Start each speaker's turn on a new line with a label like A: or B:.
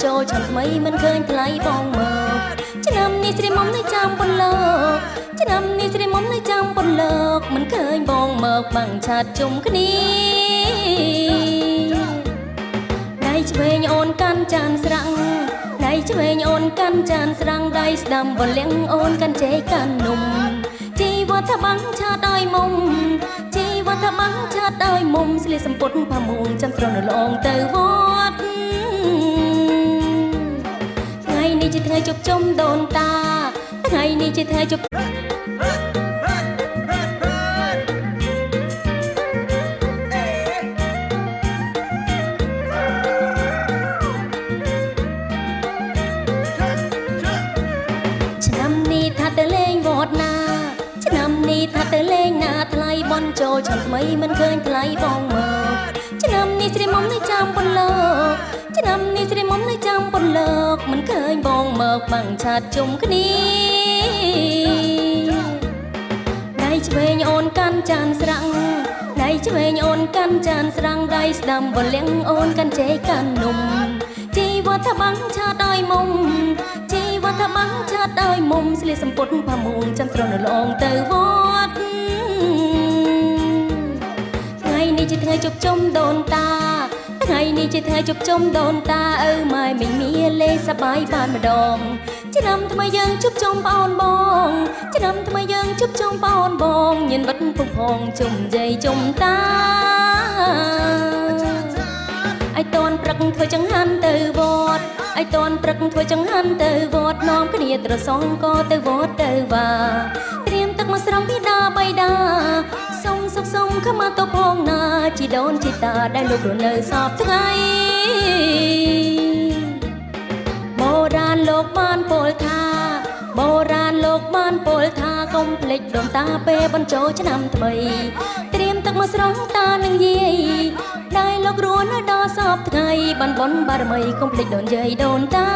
A: ចូលឆ្នាំថ្មីមិនឃើញថ្លៃបងមកឆ្នាំនេះស្រីមុំនៅចាំប៉ុនលោកឆ្នាំនេះស្រីមុំនៅចាំប៉ុនលោកមិនឃើញបងមកបាំងឆាតជុំគ្នាដៃឆ្វេងអូនកាន់ចានស្រាំងដៃឆ្វេងអូនកាន់ចានស្រាំងដៃស្ដាំបលៀងអូនកាន់ចេកកាន់នំជីវត្តបាំងឆាតឲ្យមុំជីវត្តបាំងឆាតឲ្យមុំស្លៀកសំពត់ផាមួងចាំស្រន់រលងទៅវត្តថ្ងៃនេះជាថ្ងៃជប់ជុំដូនតាថ្ងៃនេះជាថ្ងៃជប់ឆ្នាំនេះថាទៅលេងវត្តណាឆ្នាំនេះថាទៅលេងណាថ្លៃបនចូលឆ្នាំថ្មីមិនឃើញថ្លៃបងមកឆ្នាំនេះស្រីមុំនៅចាំប៉ុនលោកឆ្នាំនេះស្រីមុំនៅចាំប៉ុនលោកមិនឃើញបងមកបាំងឆាតជុំគ្នាដៃឆ្វេងអូនកាន់ចានស្រាំងដៃឆ្វេងអូនកាន់ចានស្រាំងដៃស្ដាំបលៀងអូនកាន់ចេកកាន់នំជីវត្តបាំងឆាតឲ្យមុំជីវត្តបាំងឆាតឲ្យមុំស្លៀកសំពត់ផាមួងចាំស្រន់រលងទៅវត្តថ្ងៃនេះជាថ្ងៃជប់ជុំដូនតាថ្ងៃនេះជាថ្ងៃជប់ជុំដូនតាឪម៉ែមិញមាលេសប្បាយបានម្ដងឆ្នាំថ្មីយើងជប់ជុំប្អូនបងឆ្នាំថ្មីយើងជប់ជុំប្អូនបងញៀនវត្តពុកផងជុំយាយជុំតាឲ្យតនព្រឹកធ្វើចង្ហាន់ទៅវត្តឲ្យតនព្រឹកធ្វើចង្ហាន់ទៅវត្តនាំគ្នាត្រសងក៏ទៅវត្តទៅវាត្រៀមទឹកមកស្រង់ពីដាបៃតាសុំសុខសុំខមាទៅផងណាជីដូនជីតាដែលលោករស់នៅសពថ្ងៃបុរាណលោកបានពោលថាបុរាណលោកបានពោលថាកុំភ្លេចដូនតាពេលបញ្ចូលឆ្នាំថ្មីត្រៀមទឹកមកស្រង់តានឹងយាយដែលលោករស់នៅដល់សពថ្ងៃបានបនបារមីកុំភ្លេចដូនយាយដូនតា